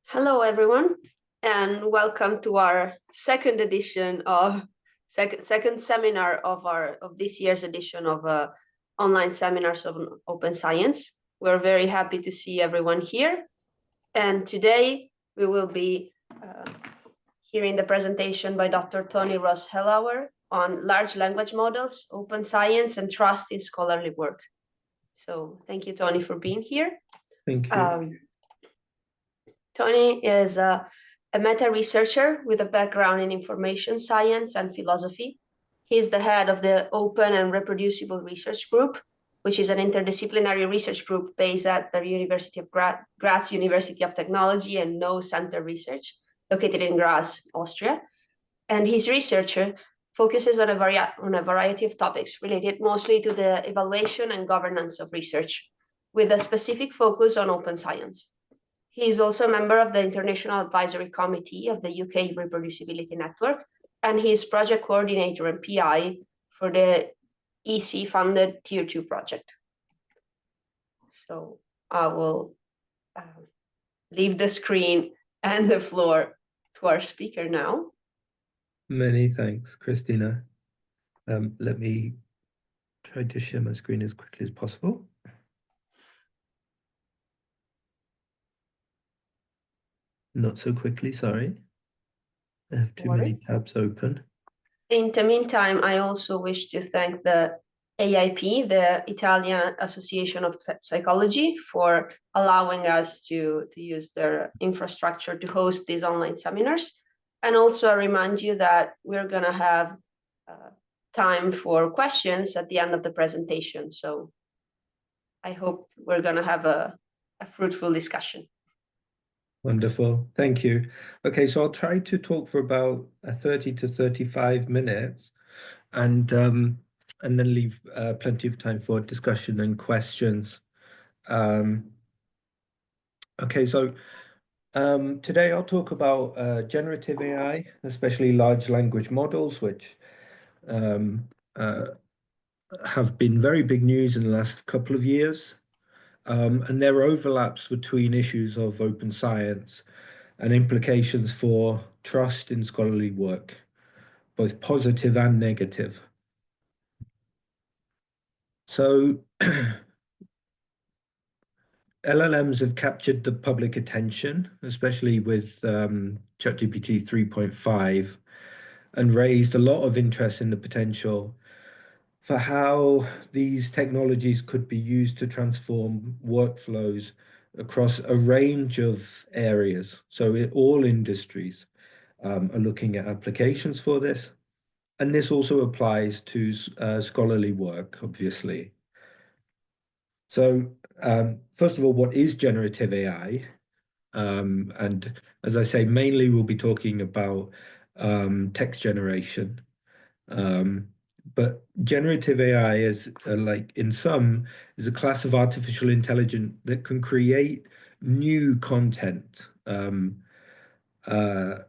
Hello, everyone, and welcome to our second edition of second seminar of this year's edition of online seminars on open science. We're very happy to see everyone here, and today we will be hearing the presentation by Dr. Tony Ross-Hellauer on large language models, open science, and trust in scholarly work. So thank you, Tony, for being here. Thank you. Tony is a meta-researcher with a background in information science and philosophy. He's the head of the Open and Reproducible Research Group, which is an interdisciplinary research group based at the University of Graz University of Technology and No Center Research, located in Graz, Austria. And his research focuses on a variety of topics related mostly to the evaluation and governance of research, with a specific focus on open science. He is also a member of the International Advisory Committee of the UK Reproducibility Network, and he is project coordinator and PI for the EC-funded Tier 2 project. So I will leave the screen and the floor to our speaker now. Many thanks, Christina. Let me try to share my screen as quickly as possible. Not so quickly, sorry. I have too many tabs open. In the meantime, I also wish to thank the AIP, the Italian Association of Psychology, for allowing us to use their infrastructure to host these online seminars. And also I remind you that we're going to have time for questions at the end of the presentation. So I hope we're going to have a fruitful discussion. Wonderful, thank you. Okay, so I'll try to talk for about 30 to 35 minutes and then leave plenty of time for discussion and questions. Okay, so today I'll talk about generative AI, especially large language models, which have been very big news in the last couple of years. And there are overlaps between issues of open science and implications for trust in scholarly work, both positive and negative. So LLMs have captured the public attention, especially with ChatGPT 3.5, and raised a lot of interest in the potential for how these technologies could be used to transform workflows across a range of areas. So all industries are looking at applications for this. And this also applies to scholarly work, obviously. So first of all, what is generative AI? And as I say, mainly we'll be talking about text generation. But generative AI is like in sum is a class of artificial intelligence that can create new content.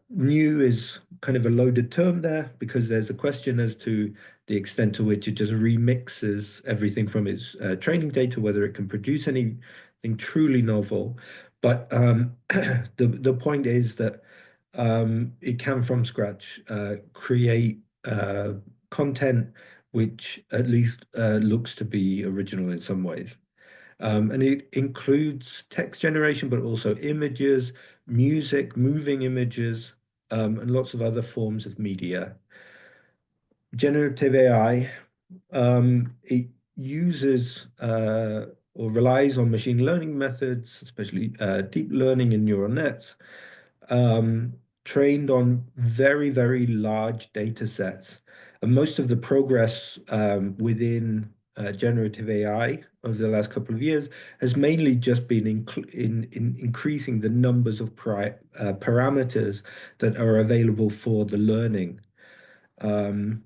New is kind of a loaded term there because there's a question as to the extent to which it just remixes everything from its training data, whether it can produce anything truly novel. But the point is that it can from scratch create content which at least looks to be original in some ways. And it includes text generation, but also images, music, moving images, and lots of other forms of media. Generative AI, it uses or relies on machine learning methods, especially deep learning and neural nets, trained on very, very large data sets. And most of the progress within generative AI over the last couple of years has mainly just been in increasing the numbers of parameters that are available for the learning. And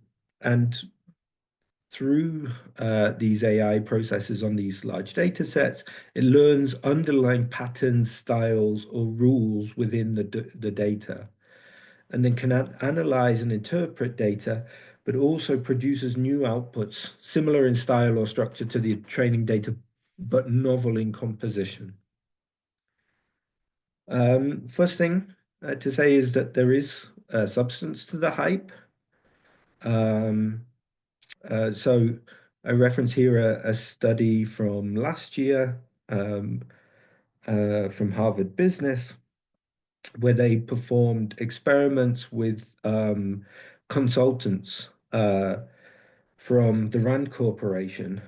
through these AI processes on these large data sets, it learns underlying patterns, styles, or rules within the data, and then can analyze and interpret data, but also produces new outputs, similar in style or structure to the training data, but novel in composition. First thing to say is that there is a substance to the hype. Um, so I reference here a study from last year from Harvard Business, where they performed experiments with consultants from the Rand Corporation.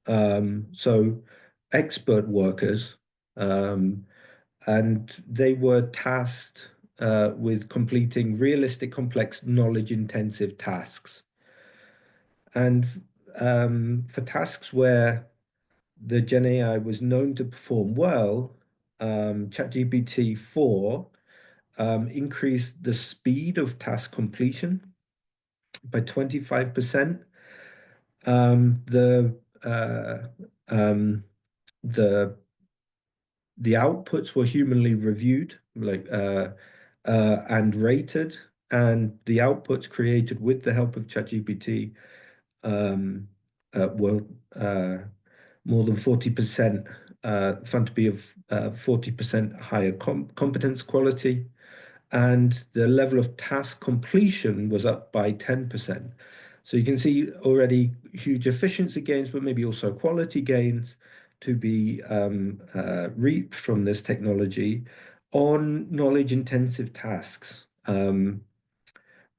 So expert workers, and they were tasked with completing realistic, complex, knowledge-intensive tasks. And for tasks where the Gen AI was known to perform well, ChatGPT 4 increased the speed of task completion by 25%. Um, the uh, um, the the outputs were humanly reviewed, and rated, and the outputs created with the help of ChatGPT were more than 40% found to be of 40% higher competence quality, and the level of task completion was up by 10%. So you can see already huge efficiency gains, but maybe also quality gains to be reaped from this technology on knowledge-intensive tasks.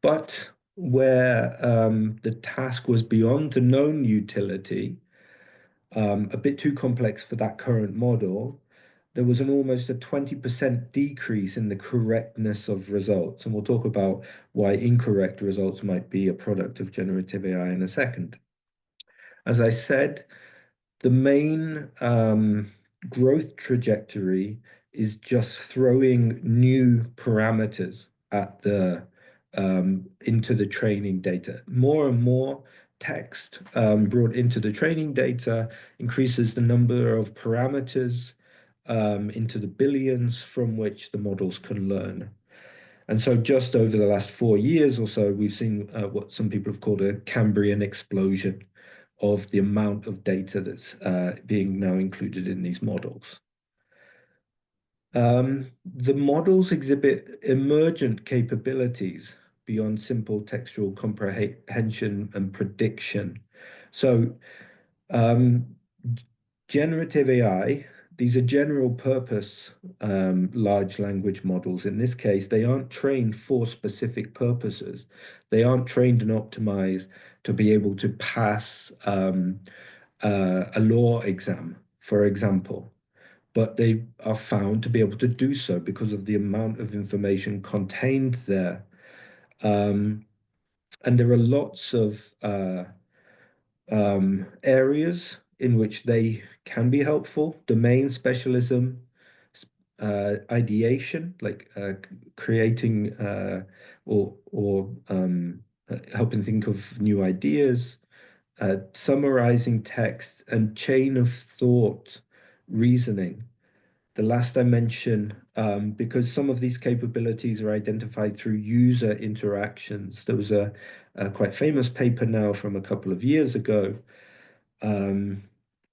But where the task was beyond the known utility, a bit too complex for that current model, there was an almost a 20% decrease in the correctness of results. And we'll talk about why incorrect results might be a product of generative AI in a second. As I said, the main growth trajectory is just throwing new parameters at the into the training data. More and more text brought into the training data increases the number of parameters into the billions from which the models can learn. And so just over the last 4 years or so, we've seen what some people have called a Cambrian explosion of the amount of data that's being now included in these models. The models exhibit emergent capabilities beyond simple textual comprehension and prediction. So generative AI, these are general purpose large language models. In this case, they aren't trained for specific purposes. They aren't trained and optimized to be able to pass a law exam, for example, but they are found to be able to do so because of the amount of information contained there. And there are lots of areas in which they can be helpful: domain specialism, ideation, like creating or helping think of new ideas, summarizing text, and chain of thought reasoning. The last I mentioned, because some of these capabilities are identified through user interactions. There was a quite famous paper now from a couple of years ago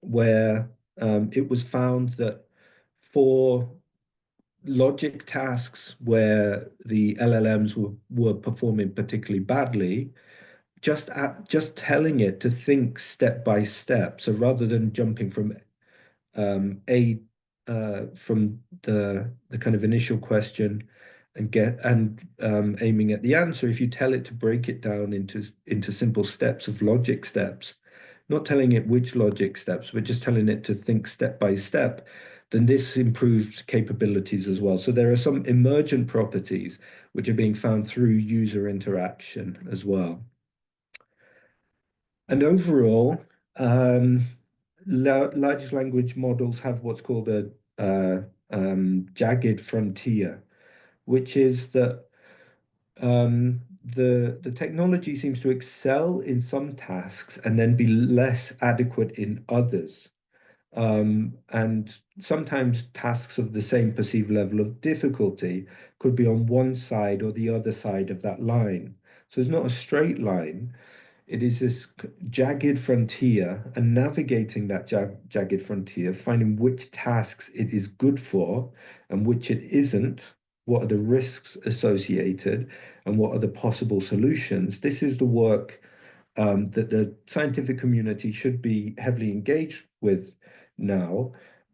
where it was found that for logic tasks where the LLMs were performing particularly badly, just telling it to think step by step. So rather than jumping from a from the kind of initial question and aiming at the answer, if you tell it to break it down into simple steps of logic steps, not telling it which logic steps, but just telling it to think step by step, then this improves capabilities as well. So there are some emergent properties which are being found through user interaction as well. And overall, large language models have what's called a jagged frontier, which is that the technology seems to excel in some tasks and then be less adequate in others. And sometimes tasks of the same perceived level of difficulty could be on one side or the other side of that line. So it's not a straight line. it is this jagged frontier, and navigating that jagged frontier, finding which tasks it is good for and which it isn't, what are the risks associated, and what are the possible solutions. This is the work that the scientific community should be heavily engaged with now,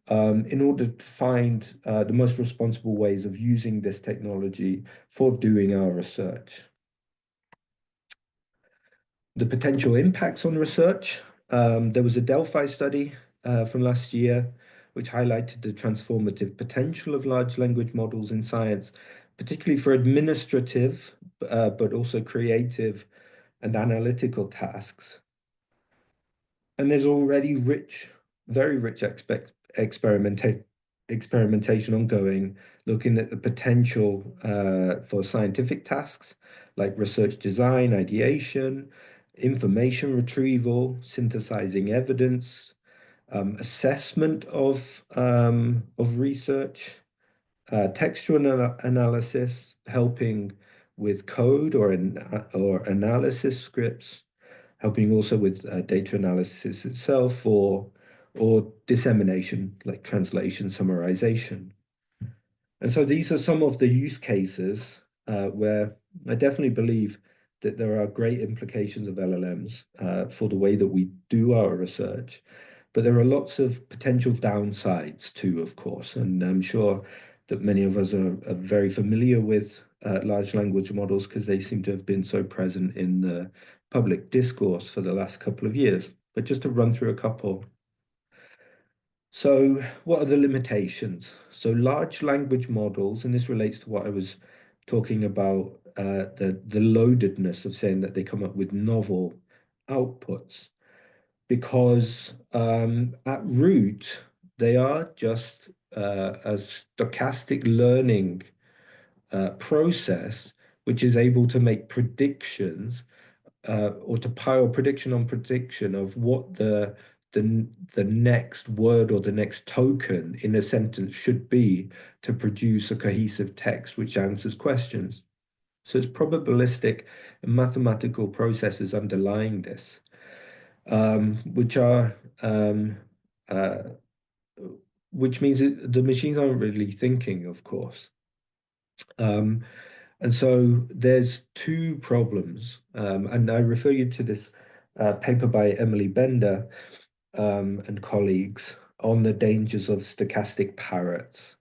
in order to find the most responsible ways of using this technology for doing our research. The potential impacts on research. There was a Delphi study from last year, which highlighted the transformative potential of large language models in science, particularly for administrative, but also creative and analytical tasks. And there's already very rich experimentation ongoing, looking at the potential for scientific tasks like research design, ideation, information retrieval, synthesizing evidence, assessment of research, textual analysis, helping with code or analysis scripts, helping also with data analysis itself, or dissemination, like translation, summarization. And so these are some of the use cases where I definitely believe that there are great implications of LLMs for the way that we do our research. But there are lots of potential downsides too, of course. And I'm sure that many of us are very familiar with large language models because they seem to have been so present in the public discourse for the last couple of years. But just to run through a couple. So what are the limitations? So large language models, and this relates to what I was talking about, the loadedness of saying that they come up with novel outputs, because at root, they are just a stochastic learning process, which is able to make predictions or to pile prediction on prediction of what the next word or the next token in a sentence should be to produce a cohesive text which answers questions. So it's probabilistic and mathematical processes underlying this, which means that the machines aren't really thinking, of course. And so there's two problems, and I refer you to this paper by Emily Bender and colleagues on the dangers of stochastic parrots.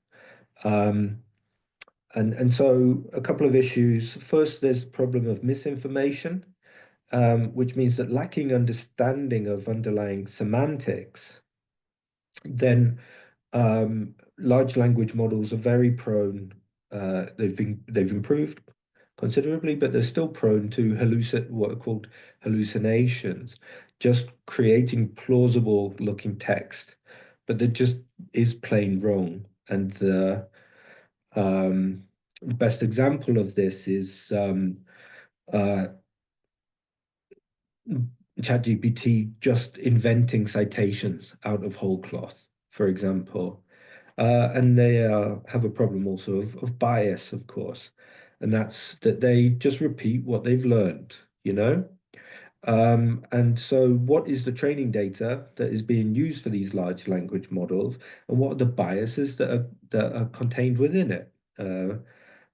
And so a couple of issues. First, there's the problem of misinformation, which means that lacking understanding of underlying semantics, then large language models are very prone. They've improved considerably, but they're still prone to what are called hallucinations, just creating plausible looking text, but that just is plain wrong. And the best example of this is ChatGPT just inventing citations out of whole cloth, for example. And they have a problem also of bias, of course. And that's that they just repeat what they've learned, you know? And so what is the training data that is being used for these large language models, and what are the biases that are contained within it?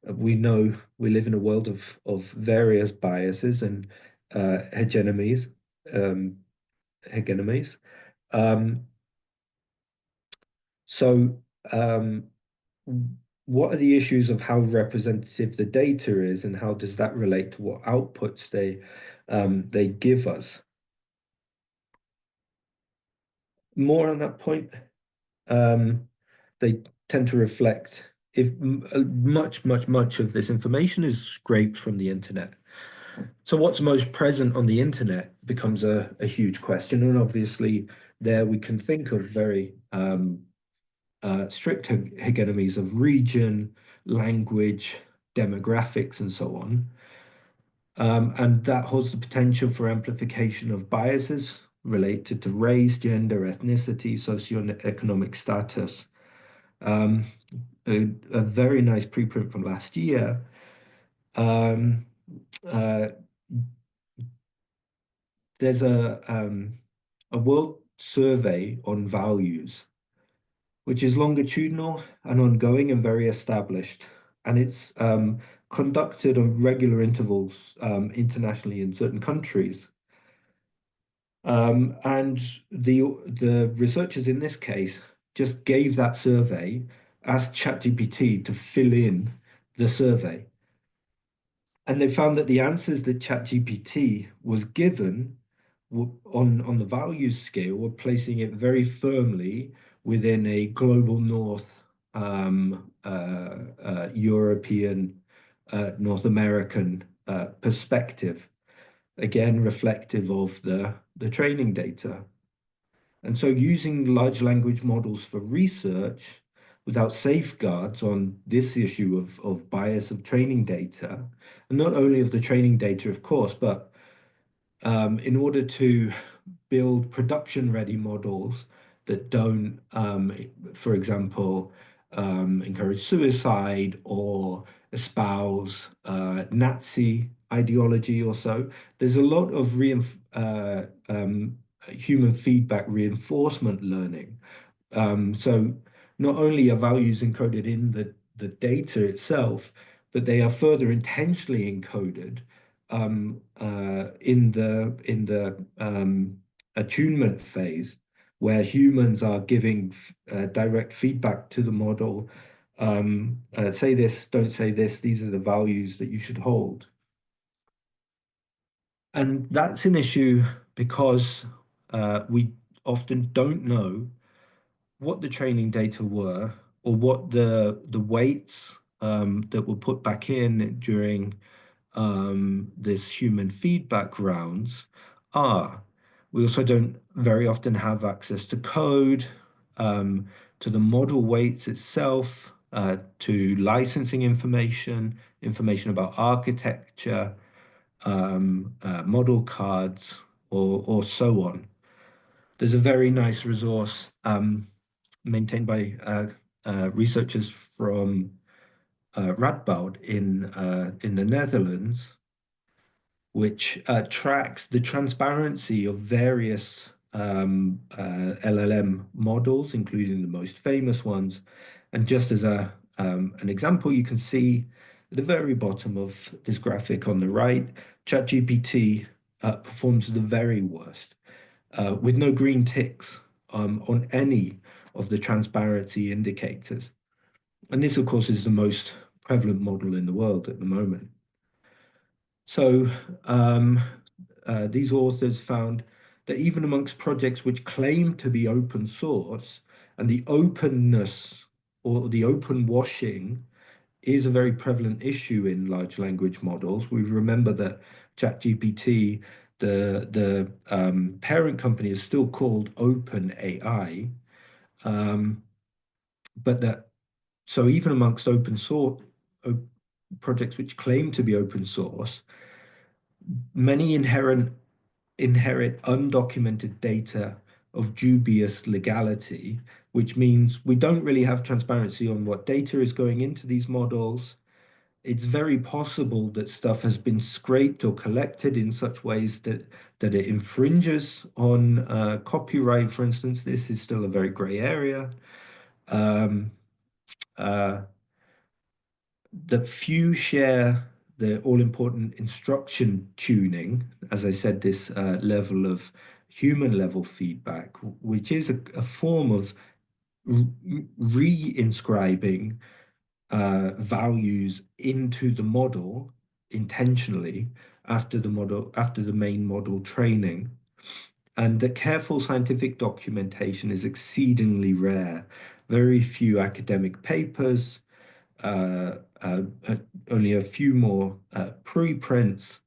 We know we live in a world of various biases and hegemonies. Um, hegemonies. Um, so what are the issues of how representative the data is, and how does that relate to what outputs they give us? More on that point, they tend to reflect if much of this information is scraped from the internet. So what's most present on the internet becomes a huge question, and obviously there we can think of very strict hegemonies of region, language, demographics, and so on. And that holds the potential for amplification of biases related to race, gender, ethnicity, socioeconomic status. A very nice preprint from last year uh, there's a world survey on values, which is longitudinal and ongoing and very established. And it's conducted on regular intervals internationally in certain countries. And the researchers in this case just gave that survey, asked ChatGPT to fill in the survey. And they found that the answers that ChatGPT was given on the values scale were placing it very firmly within a global north, European, North American perspective, again reflective of the training data. And so using large language models for research without safeguards on this issue of bias of training data, and not only of the training data, of course, but in order to build production-ready models that don't, for example, encourage suicide or espouse Nazi ideology or so. There's a lot of human feedback reinforcement learning. So not only are values encoded in the data itself, but they are further intentionally encoded in the attunement phase, where humans are giving direct feedback to the model. Say this, don't say this. These are the values that you should hold. And that's an issue because we often don't know what the training data were or what the weights that were put back in during this human feedback rounds are. We also don't very often have access to code, to the model weights itself, to licensing information, information about architecture, model cards, or so on. There's a very nice resource maintained by researchers from Radboud in the Netherlands, which tracks the transparency of various LLM models, including the most famous ones. And just as an example, you can see at the very bottom of this graphic on the right, ChatGPT performs the very worst, with no green ticks on any of the transparency indicators. And this, of course, is the most prevalent model in the world at the moment. So these authors found that even amongst projects which claim to be open source, and the openness or the open washing is a very prevalent issue in large language models. We remember that ChatGPT, the parent company, is still called OpenAI, but that so even amongst open source projects which claim to be open source, many inherit undocumented data of dubious legality, which means we don't really have transparency on what data is going into these models. It's very possible that stuff has been scraped or collected in such ways that it infringes on copyright, for instance. This is still a very gray area. That few share the all-important instruction tuning, as I said, this level of human level feedback, which is a form of re-inscribing values into the model intentionally after the main model training. And that careful scientific documentation is exceedingly rare. Very few academic papers, only a few more preprints,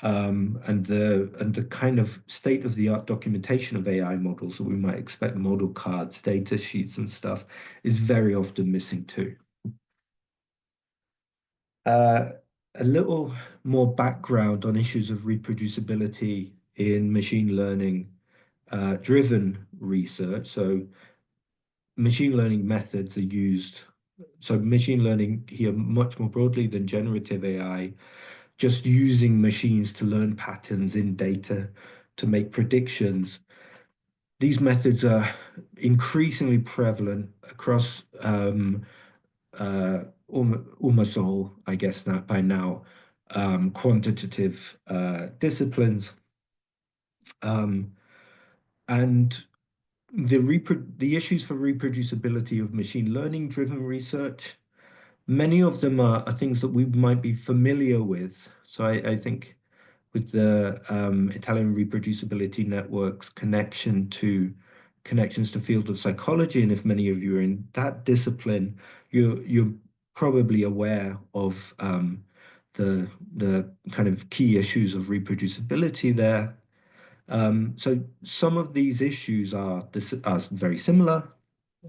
and the kind of state-of-the-art documentation of AI models that we might expect, model cards, data sheets, and stuff, is very often missing too. A little more background on issues of reproducibility in machine learning driven research. So machine learning methods are used. So machine learning here much more broadly than generative AI, just using machines to learn patterns in data to make predictions. These methods are increasingly prevalent across almost all, I guess, by now, quantitative disciplines. And the issues for reproducibility of machine learning driven research, many of them are things that we might be familiar with. So I think with the Italian Reproducibility Network's connections to field of psychology, and if many of you are in that discipline, you're probably aware of the kind of key issues of reproducibility there. So some of these issues are very similar,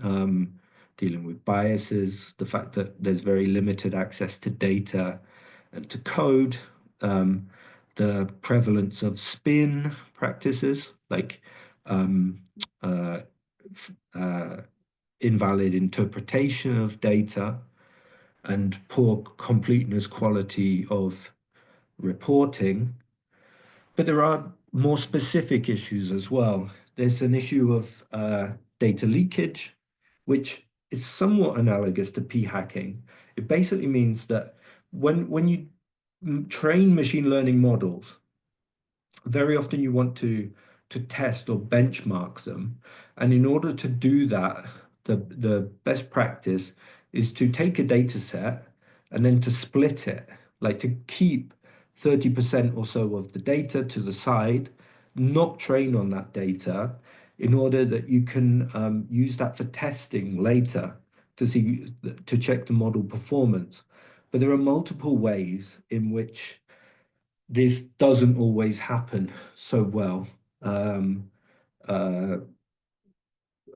dealing with biases, the fact that there's very limited access to data and to code, the prevalence of spin practices like um, uh, invalid interpretation of data and poor completeness quality of reporting. But there are more specific issues as well. There's an issue of data leakage, which is somewhat analogous to p-hacking. It basically means that when you train machine learning models, very often you want to test or benchmark them. And in order to do that, the best practice is to take a data set and then to split it, like to keep 30% or so of the data to the side, not train on that data in order that you can use that for testing later to check the model performance. But there are multiple ways in which this doesn't always happen so well. Uh,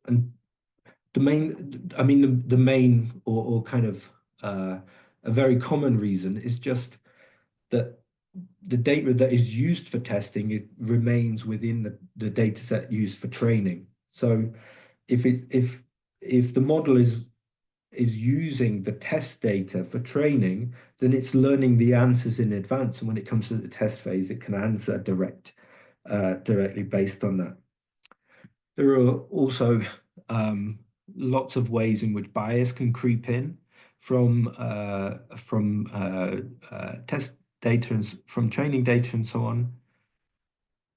and the main or kind of a very common reason is just that the data that is used for testing remains within the data set used for training. So if the model is using the test data for training, then it's learning the answers in advance. And when it comes to the test phase, it can answer directly based on that. There are also lots of ways in which bias can creep in from test data and from training data and so on.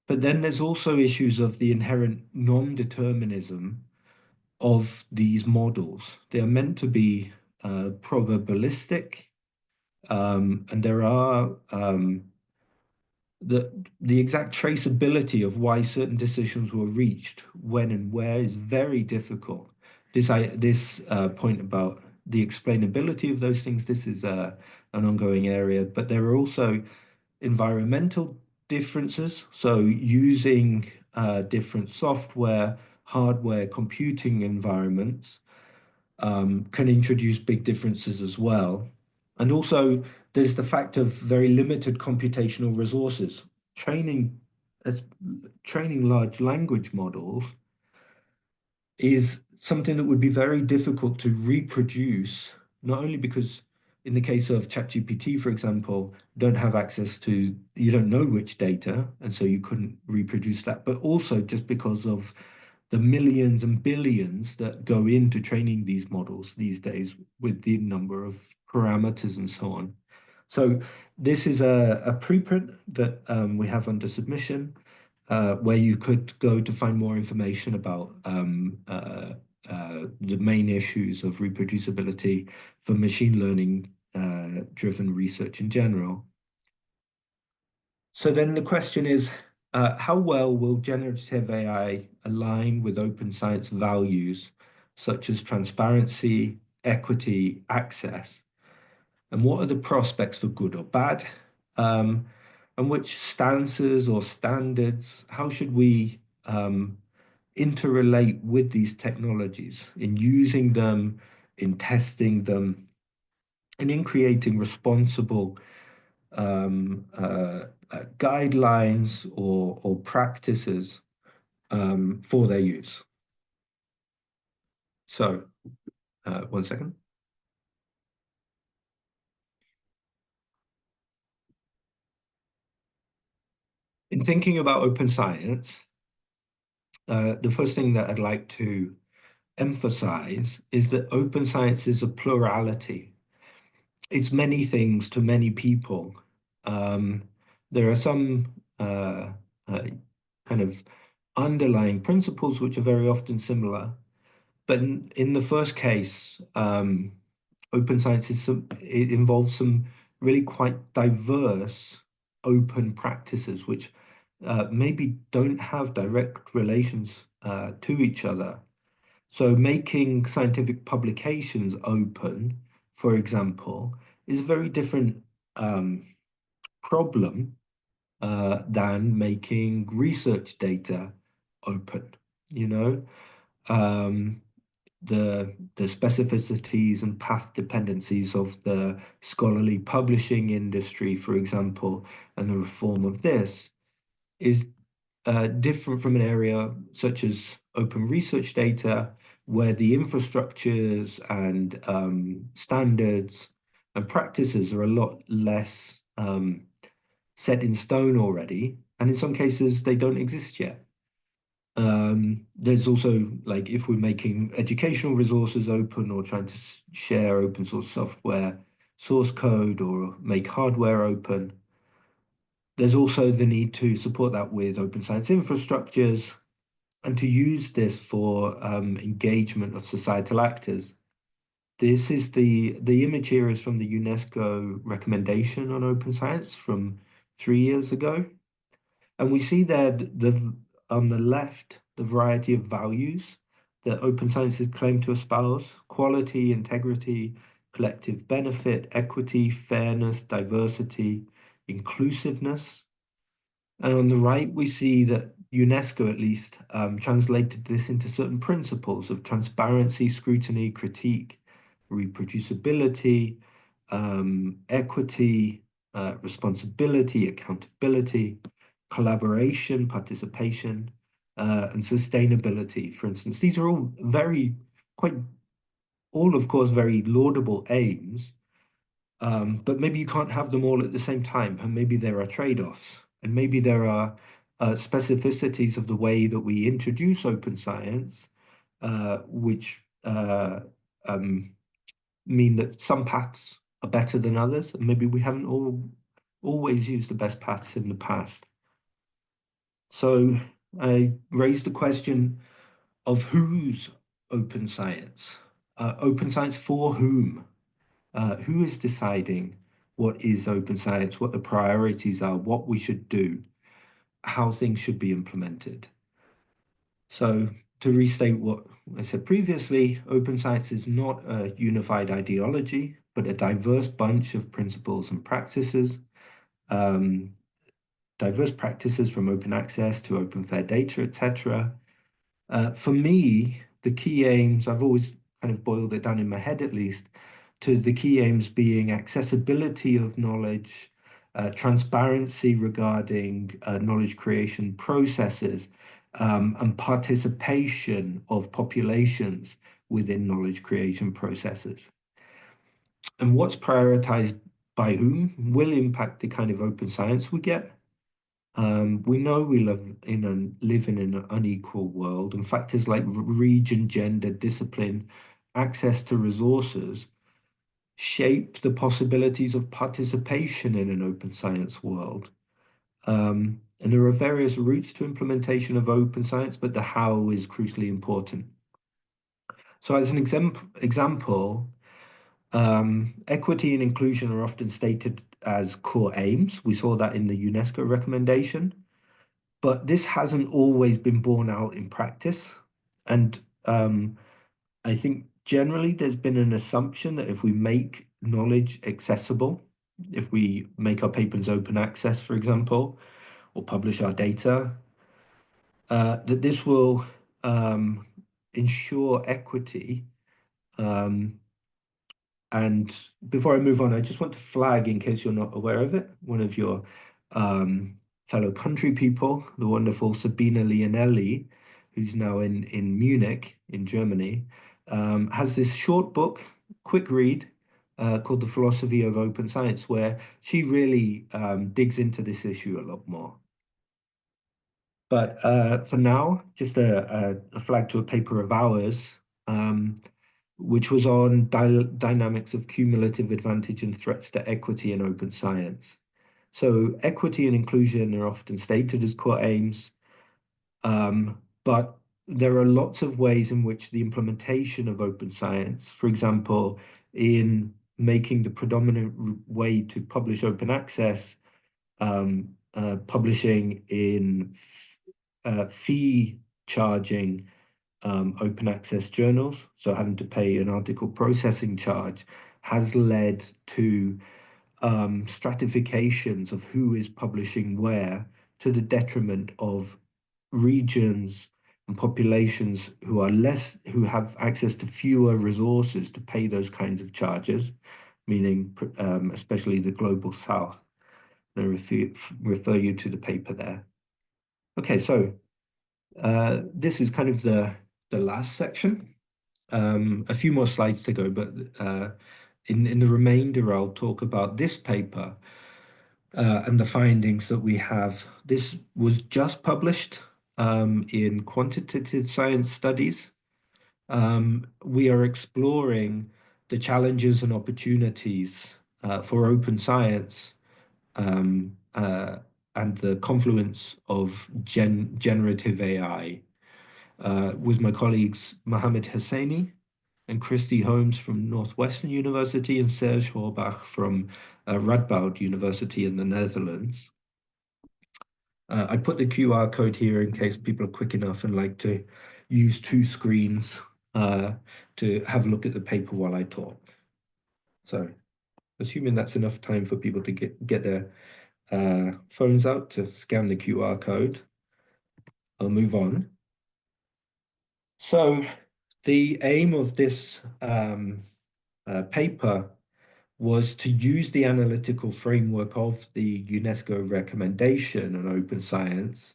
But then there's also issues of the inherent non-determinism of these models. They are meant to be probabilistic, and there are the exact traceability of why certain decisions were reached when and where is very difficult. This point about the explainability of those things, this is an ongoing area, but there are also environmental differences. So using different software, hardware, computing environments can introduce big differences as well. And also there's the fact of very limited computational resources. Training large language models is something that would be very difficult to reproduce, not only because in the case of ChatGPT, for example, you don't know which data, and so you couldn't reproduce that, but also just because of the millions and billions that go into training these models these days with the number of parameters and so on. So this is a preprint that we have under submission, where you could go to find more information about the main issues of reproducibility for machine learning driven research in general. So then the question is, how well will generative AI align with open science values such as transparency, equity, access? And what are the prospects for good or bad? And which stances or standards, how should we interrelate with these technologies in using them, in testing them, and in creating responsible guidelines or practices for their use. So, 1 second. in thinking about open science, the first thing that I'd like to emphasize is that open science is a plurality. It's many things to many people. There are some kind of underlying principles which are very often similar. But in the first case, open science it involves some really quite diverse open practices, which maybe don't have direct relations to each other. So making scientific publications open, for example, is a very different problem than making research data open, you know? The specificities and path dependencies of the scholarly publishing industry, for example, and the reform of this is different from an area such as open research data, where the infrastructures and standards and practices are a lot less set in stone already, and in some cases they don't exist yet. There's also, like, if we're making educational resources open or trying to share open source software, source code, or make hardware open, there's also the need to support that with open science infrastructures and to use this for engagement of societal actors. This is the image here is from the UNESCO recommendation on open science from 3 years ago. And we see there on the left, the variety of values that open sciences claim to espouse: quality, integrity, collective benefit, equity, fairness, diversity, inclusiveness. And on the right, we see that UNESCO, at least, translated this into certain principles of transparency, scrutiny, critique, reproducibility, equity, responsibility, accountability, collaboration, participation, and sustainability, for instance. These are all all, of course, very laudable aims, but maybe you can't have them all at the same time, and maybe there are trade-offs, and maybe there are specificities of the way that we introduce open science, which mean that some paths are better than others, and maybe we haven't always used the best paths in the past. So I raised the question of whose open science? Open science for whom? Who is deciding what is open science, what the priorities are, what we should do, how things should be implemented? So to restate what I said previously, open science is not a unified ideology, but a diverse bunch of principles and practices. Diverse practices from open access to open fair data, etc. For me, the key aims, I've always kind of boiled it down in my head at least, to the key aims being accessibility of knowledge, transparency regarding knowledge creation processes, and participation of populations within knowledge creation processes. And what's prioritized by whom will impact the kind of open science we get. We know we live in an unequal world, and factors like region, gender, discipline, access to resources shape the possibilities of participation in an open science world. And there are various routes to implementation of open science, but the how is crucially important. So as an example, equity and inclusion are often stated as core aims. We saw that in the UNESCO recommendation, but this hasn't always been borne out in practice. And I think generally there's been an assumption that if we make knowledge accessible, if we make our papers open access, for example, or publish our data, that this will ensure equity. And before I move on, I just want to flag, in case you're not aware of it, one of your fellow country people, the wonderful Sabina Leonelli, who's now in Munich, in Germany, has this short book, quick read, called The Philosophy of Open Science, where she really digs into this issue a lot more. But for now, just a flag to a paper of ours, which was on dynamics of cumulative advantage and threats to equity in open science. So equity and inclusion are often stated as core aims, but there are lots of ways in which the implementation of open science, for example, in making the predominant way to publish open access, publishing in fee charging open access journals, so having to pay an article processing charge, has led to stratifications of who is publishing where to the detriment of regions and populations who have access to fewer resources to pay those kinds of charges, meaning especially the global south. I refer you to the paper there. Okay, so this is kind of the last section. A few more slides to go, but in the remainder, I'll talk about this paper and the findings that we have. This was just published in Quantitative Science Studies. We are exploring the challenges and opportunities for open science and the confluence of generative AI with my colleagues Mohammed Hosseini and Christy Holmes from Northwestern University and Serge Horbach from Radboud University in the Netherlands. I put the QR code here in case people are quick enough and like to use two screens to have a look at the paper while I talk. So, assuming that's enough time for people to get their phones out to scan the QR code, I'll move on. So, the aim of this paper was to use the analytical framework of the UNESCO recommendation on open science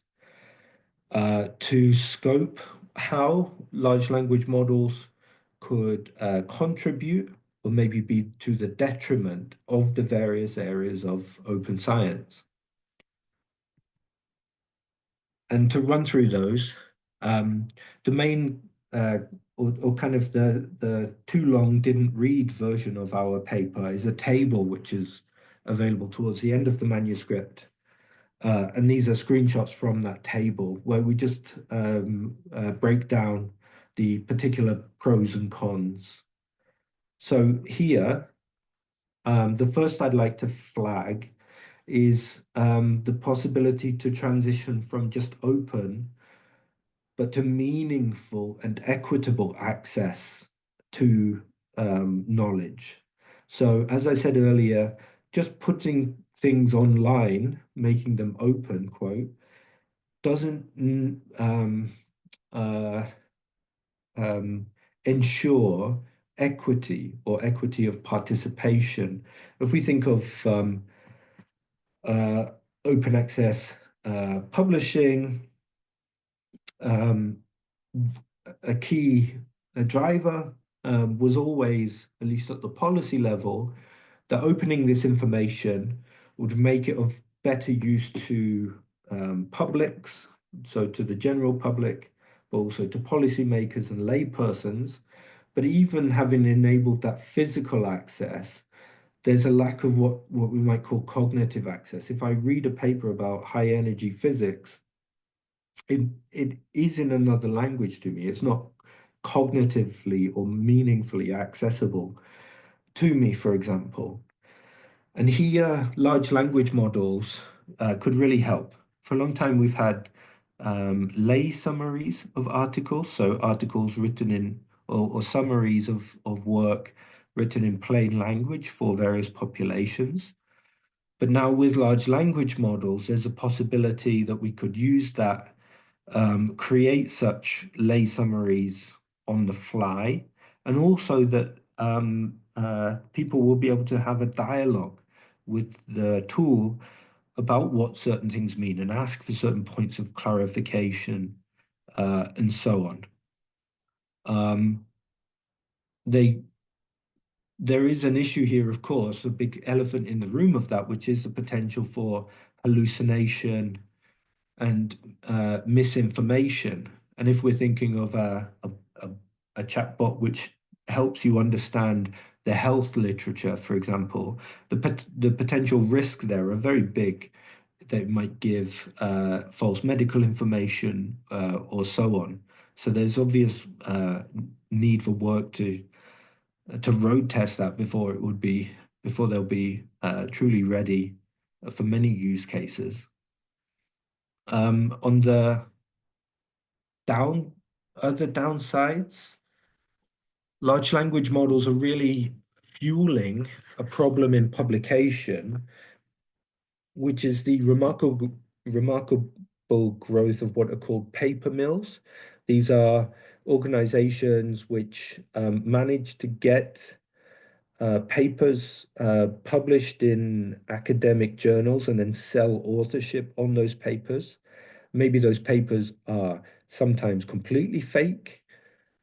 to scope how large language models could contribute or maybe be to the detriment of the various areas of open science. And to run through those, the main or kind of the too long didn't read version of our paper is a table which is available towards the end of the manuscript. And these are screenshots from that table where we just break down the particular pros and cons. So here, the first I'd like to flag is the possibility to transition from just open but to meaningful and equitable access to knowledge. So as I said earlier, just putting things online, making them open, quote, doesn't ensure equity or equity of participation. If we think of open access publishing, a key driver was always, at least at the policy level, that opening this information would make it of better use to publics, so to the general public, but also to policymakers and laypersons. But even having enabled that physical access, there's a lack of what we might call cognitive access. If I read a paper about high energy physics, it is in another language to me. It's not cognitively or meaningfully accessible to me, for example. And here, large language models could really help. For a long time, we've had lay summaries of articles, so articles written in, or summaries of work written in plain language for various populations. But now with large language models, there's a possibility that we could use that, create such lay summaries on the fly, and also that people will be able to have a dialogue with the tool about what certain things mean and ask for certain points of clarification and so on. There is an issue here, of course, a big elephant in the room of that, which is the potential for hallucination, and misinformation. And if we're thinking of a chatbot which helps you understand the health literature, for example, the potential risks there are very big. They might give false medical information or so on. So there's obvious need for work to road test that before they'll be truly ready for many use cases. On the other downsides, large language models are really fueling a problem in publication, which is the remarkable growth of what are called paper mills. These are organizations which manage to get papers published in academic journals and then sell authorship on those papers. Maybe those papers are sometimes completely fake,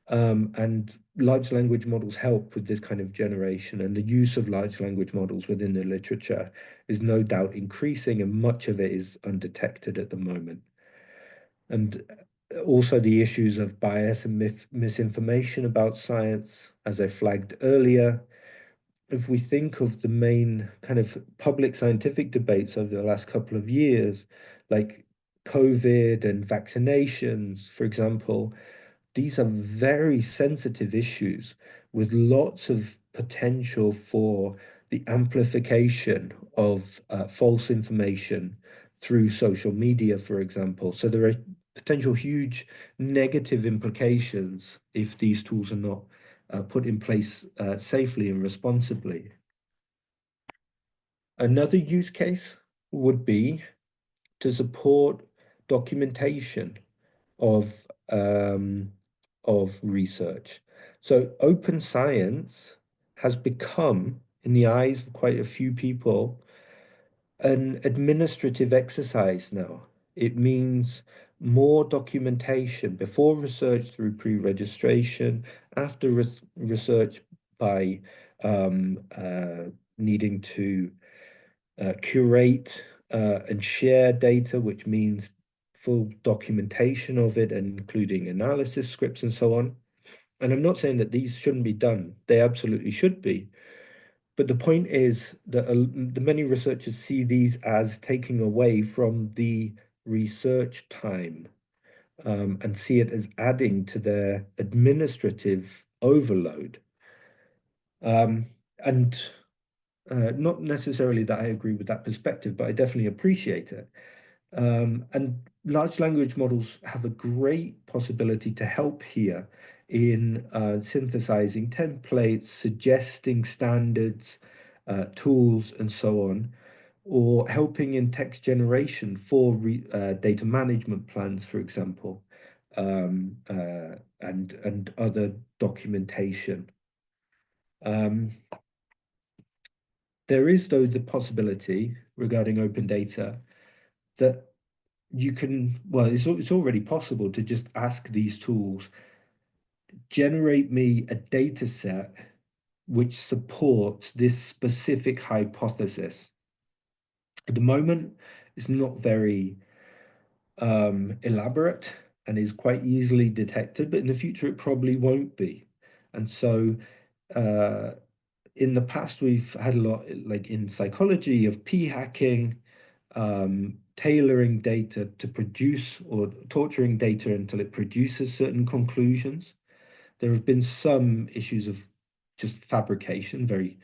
and large language models help with this kind of generation, and the use of large language models within the literature is no doubt increasing, and much of it is undetected at the moment. And also the issues of bias and misinformation about science, as I flagged earlier. If we think of the main kind of public scientific debates over the last couple of years, like COVID and vaccinations, for example, these are very sensitive issues with lots of potential for the amplification of false information through social media, for example. So there are potential huge negative implications if these tools are not put in place safely and responsibly. Another use case would be to support documentation of research. So open science has become, in the eyes of quite a few people, an administrative exercise now. It means more documentation before research through pre-registration, after research by needing to curate and share data, which means full documentation of it, and including analysis scripts and so on. And I'm not saying that these shouldn't be done. They absolutely should be. But the point is that the many researchers see these as taking away from the research time, and see it as adding to their administrative overload. And not necessarily that I agree with that perspective, but I definitely appreciate it. And large language models have a great possibility to help here in synthesizing templates, suggesting standards, tools, and so on, or helping in text generation for data management plans, for example, and other documentation. There is, though, the possibility regarding open data that you can, well, it's already possible to just ask these tools, generate me a data set which supports this specific hypothesis. At the moment, it's not very elaborate and is quite easily detected, but in the future it probably won't be. And so in the past, we've had a lot, like in psychology, of p-hacking, tailoring data to produce, or torturing data until it produces certain conclusions. There have been some issues of just fabrication, very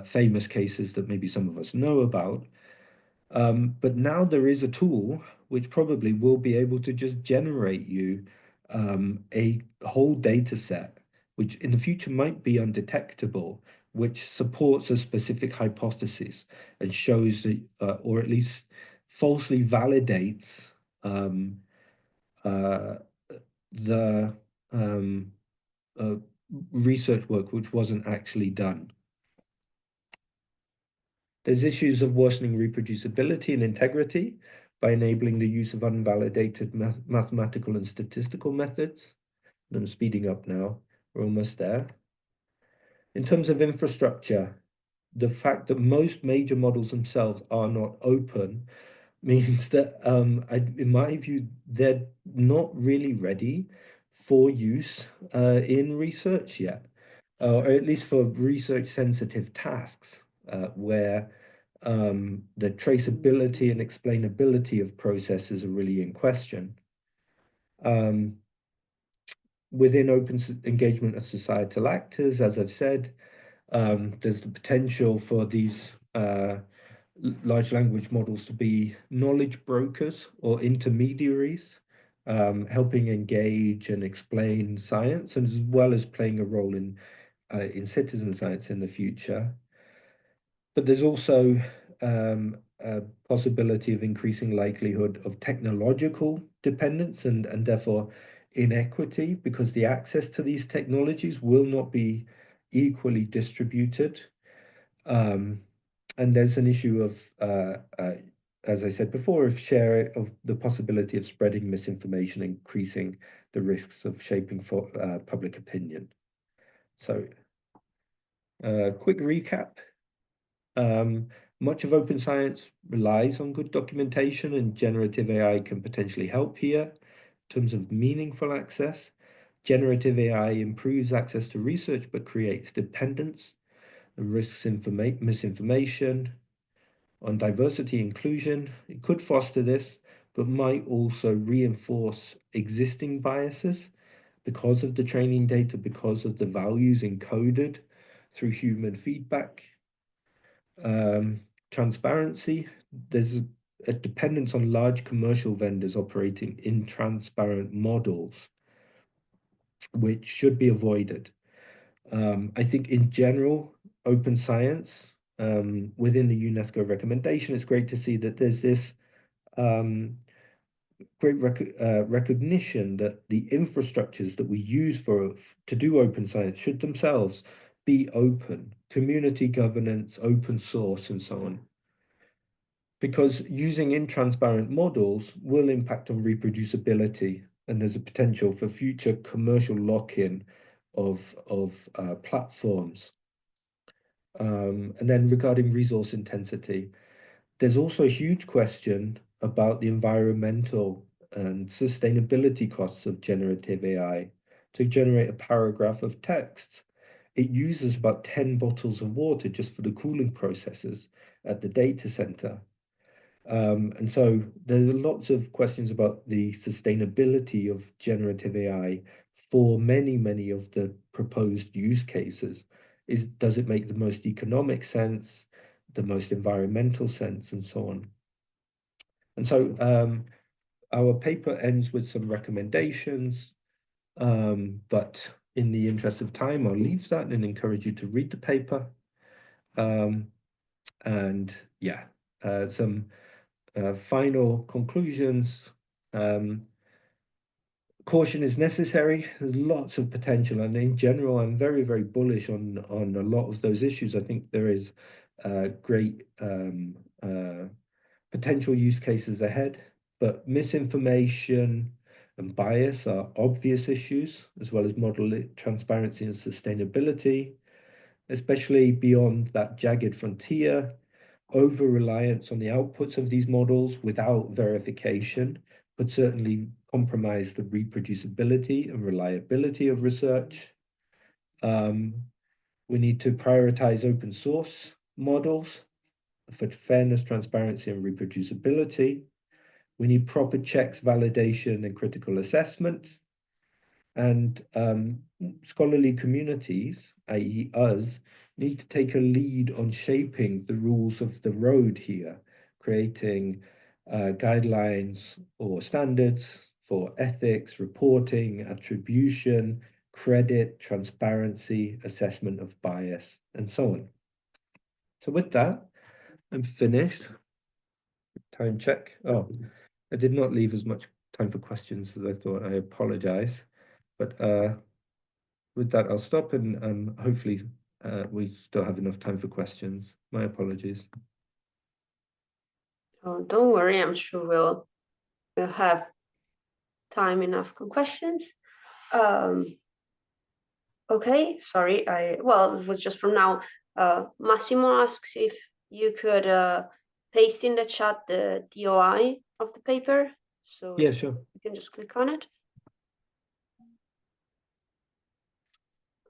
famous cases that maybe some of us know about. But now there is a tool which probably will be able to just generate you a whole data set, which in the future might be undetectable, which supports a specific hypothesis and shows that, or at least falsely validates the research work which wasn't actually done. There's issues of worsening reproducibility and integrity by enabling the use of unvalidated mathematical and statistical methods. I'm speeding up now, we're almost there. In terms of infrastructure, the fact that most major models themselves are not open means that, in my view, they're not really ready for use in research yet, or at least for research-sensitive tasks, where the traceability and explainability of processes are really in question. Within open engagement of societal actors, as I've said, there's the potential for these large language models to be knowledge brokers or intermediaries, helping engage and explain science, and as well as playing a role in citizen science in the future. But there's also a possibility of increasing likelihood of technological dependence and therefore inequity, because the access to these technologies will not be equally distributed. And there's an issue of, as I said before, of the possibility of spreading misinformation, increasing the risks of shaping for public opinion. So, quick recap. Much of open science relies on good documentation, and generative AI can potentially help here in terms of meaningful access. Generative AI improves access to research, but creates dependence and risks misinformation. On diversity inclusion, it could foster this, but might also reinforce existing biases because of the training data, because of the values encoded through human feedback. Transparency, there's a dependence on large commercial vendors operating in transparent models, which should be avoided. I think in general, open science, within the UNESCO recommendation, it's great to see that there's this great recognition that the infrastructures that we use to do open science should themselves be open, community governance, open source, and so on. Because using intransparent models will impact on reproducibility, and there's a potential for future commercial lock-in of platforms. And then regarding resource intensity, there's also a huge question about the environmental and sustainability costs of generative AI. To generate a paragraph of text, it uses about 10 bottles of water just for the cooling processes at the data center. And so there's lots of questions about the sustainability of generative AI for many, many of the proposed use cases. Does it make the most economic sense, the most environmental sense, and so on? And so our paper ends with some recommendations, but in the interest of time, I'll leave that and encourage you to read the paper. And yeah, some final conclusions. Caution is necessary. There's lots of potential, and in general, I'm very, very bullish on a lot of those issues. I think there is great potential use cases ahead, but misinformation and bias are obvious issues, as well as model transparency and sustainability, especially beyond that jagged frontier. Over-reliance on the outputs of these models without verification could certainly compromise the reproducibility and reliability of research. We need to prioritize open source models for fairness, transparency, and reproducibility. We need proper checks, validation, and critical assessment. And scholarly communities, i.e. us, need to take a lead on shaping the rules of the road here, creating guidelines or standards for ethics, reporting, attribution, credit, transparency, assessment of bias, and so on. So with that, I'm finished. Time check. Oh, I did not leave as much time for questions as I thought. I apologize. But with that, I'll stop, and hopefully we still have enough time for questions. My apologies. Oh, don't worry, I'm sure we'll have time enough for questions. Okay, sorry, well, it was just from now. Massimo asks if you could paste in the chat the DOI of the paper. So Yeah, sure. you can just click on it.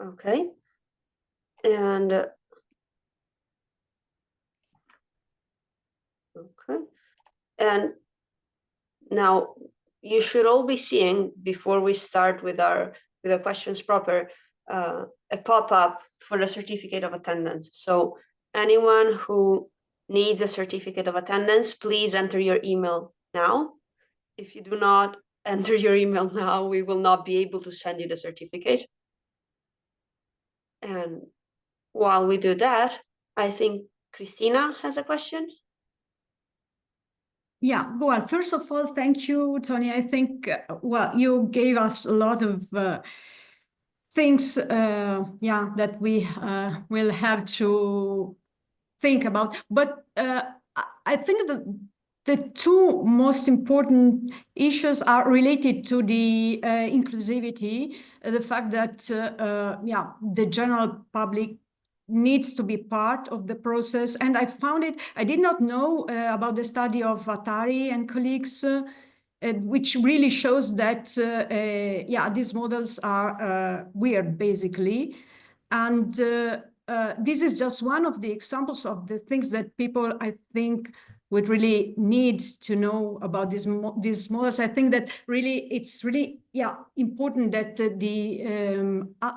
Okay. And okay. And now you should all be seeing, before we start with the questions proper, a pop-up for the certificate of attendance. So anyone who needs a certificate of attendance, please enter your email now. If you do not enter your email now, we will not be able to send you the certificate. And while we do that, I think Christina has a question. Yeah, well, first of all, thank you, Tony. I think, well, you gave us a lot of things, yeah, that we will have to think about. But I think that the two most important issues are related to the inclusivity, the fact that, yeah, the general public needs to be part of the process. And I found it, I did not know about the study of Attari and colleagues, which really shows that, yeah, these models are weird, basically. And this is just one of the examples of the things that people, I think, would really need to know about these models. I think that really, it's really, yeah, important that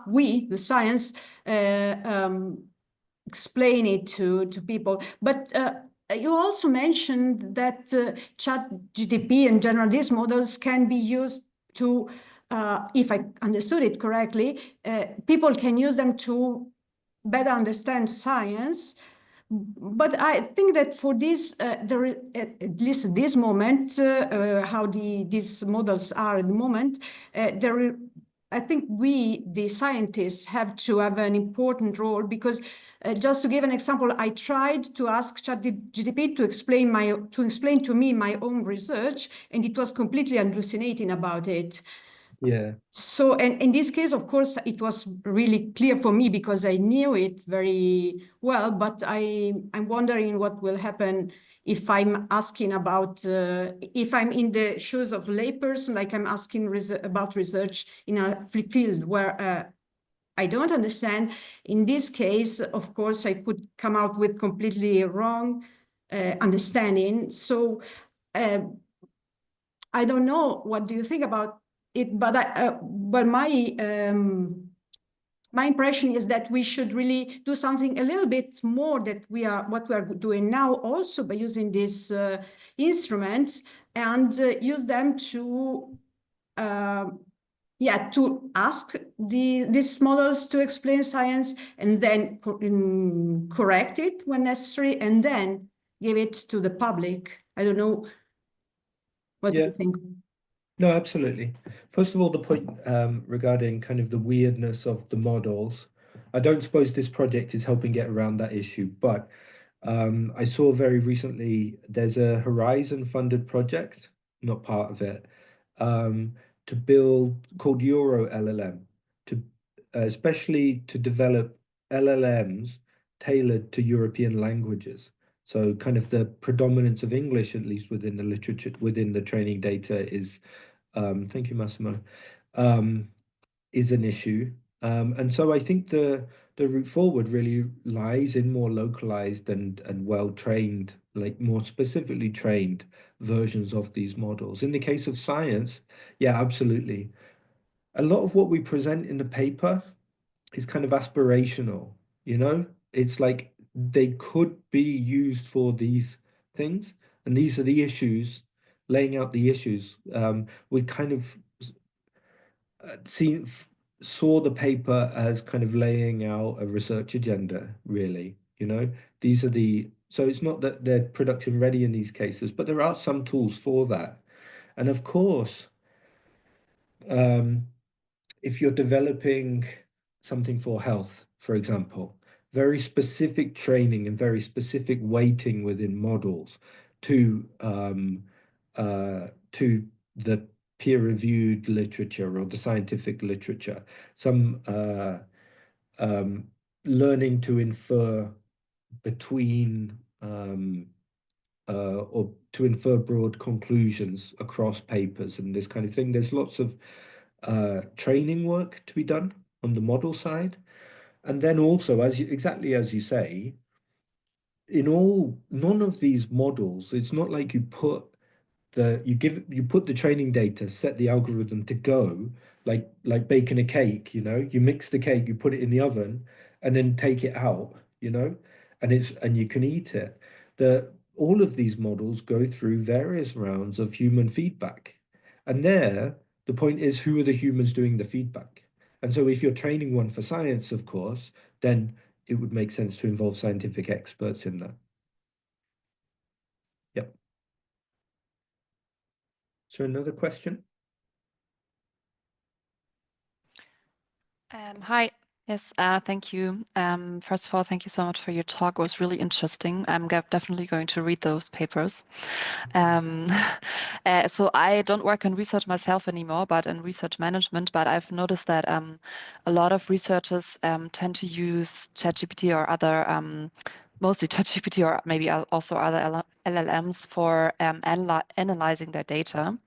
we, the science, explain it to people. But you also mentioned that ChatGPT and general these models can be used to, if I understood it correctly, people can use them to better understand science. But I think that for this, there, at least at this moment, how these models are at the moment, I think we, the scientists, have to have an important role, because just to give an example, I tried to ask ChatGPT to explain to me my own research, and it was completely hallucinating about it. Yeah. So, and in this case, of course, it was really clear for me because I knew it very well, but I'm wondering what will happen if I'm asking about, if I'm in the shoes of a layperson, like I'm asking about research in a field where I don't understand. In this case, of course, I could come out with completely wrong understanding. So I don't know, what do you think about it? But well, my impression is that we should really do something a little bit more that what we are doing now, also by using these instruments, and use them to yeah, to ask these models to explain science, and then correct it when necessary, and then give it to the public. I don't know. What do you think? No, absolutely. First of all, the point regarding kind of the weirdness of the models, I don't suppose this project is helping get around that issue, but I saw very recently there's a Horizon funded project, not part of it, to build, called Euro LLM, to especially to develop LLMs tailored to European languages. So kind of the predominance of English, at least within the literature, within the training data, is thank you, Massimo, is an issue. And so I think the route forward really lies in more localized and well-trained, like more specifically trained versions of these models. In the case of science, yeah, absolutely. A lot of what we present in the paper is kind of aspirational, you know? It's like they could be used for these things, and these are the issues, laying out the issues. We kind of saw the paper as kind of laying out a research agenda, really, you know? These are so it's not that they're production ready in these cases, but there are some tools for that. And of course, if you're developing something for health, for example, very specific training and very specific weighting within models to the peer-reviewed literature or the scientific literature, some learning to infer between or to infer broad conclusions across papers and this kind of thing. There's lots of training work to be done on the model side. And then also, exactly as you say, none of these models, it's not like you put the training data, set the algorithm to go, like baking a cake, you mix the cake, you put it in the oven, and then take it out, and you can eat it. All of these models go through various rounds of human feedback. And the point is, who are the humans doing the feedback? And so if you're training one for science, of course, then it would make sense to involve scientific experts in that. Yep. Is there another question? Hi. Yes, thank you. First of all, thank you so much for your talk. It was really interesting. I'm definitely going to read those papers. So I don't work in research myself anymore, but in research management. But I've noticed that a lot of researchers tend to use ChatGPT or other, mostly ChatGPT or maybe also other LLMs for analyzing their data.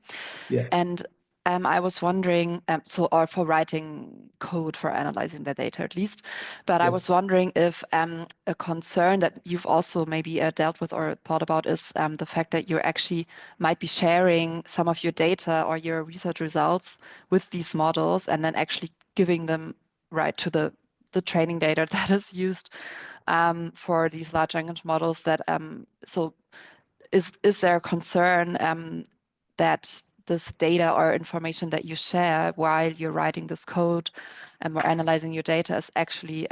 Yeah. And I was wondering, or for writing code for analyzing the data at least, but I was wondering if a concern that you've also maybe dealt with or thought about is the fact that you actually might be sharing some of your data or your research results with these models and then actually giving them right to the training data that is used for these large language models. That so is there a concern that this data or information that you share while you're writing this code and or analyzing your data is actually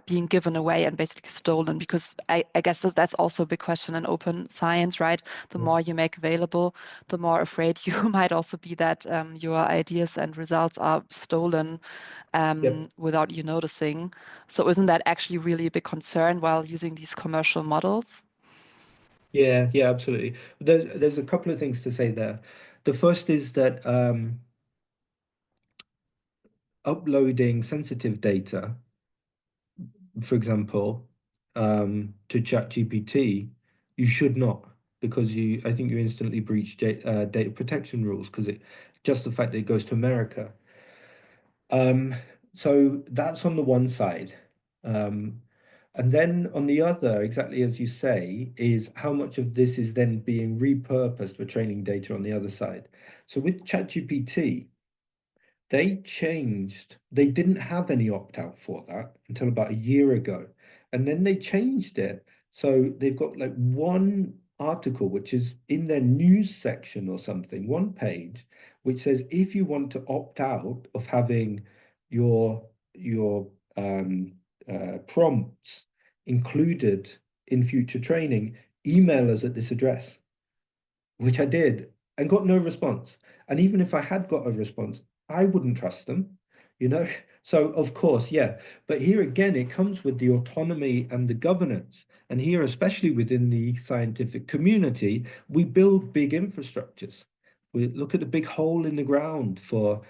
being given away and basically stolen? Because I guess that's also a big question in open science, right? The more you make available, the more afraid you might also be that your ideas and results are stolen without you noticing. So isn't that actually really a big concern while using these commercial models? Yeah, absolutely. There's a couple of things to say there. The first is that uploading sensitive data, for example, to ChatGPT, you should not, because I think you instantly breach data protection rules, because just the fact that it goes to America. So that's on the one side. And then on the other, exactly as you say, is how much of this is then being repurposed for training data on the other side. So with ChatGPT, they didn't have any opt-out for that until about a year ago. And then they changed it. So they've got like one article, which is in their news section or something, one page, which says if you want to opt out of having your prompts included in future training, email us at this address, which I did and got no response. And even if I had got a response, I wouldn't trust them, So of course, yeah. But here again, it comes with the autonomy and the governance. And here, especially within the scientific community, we build big infrastructures. We look at the big hole in the ground for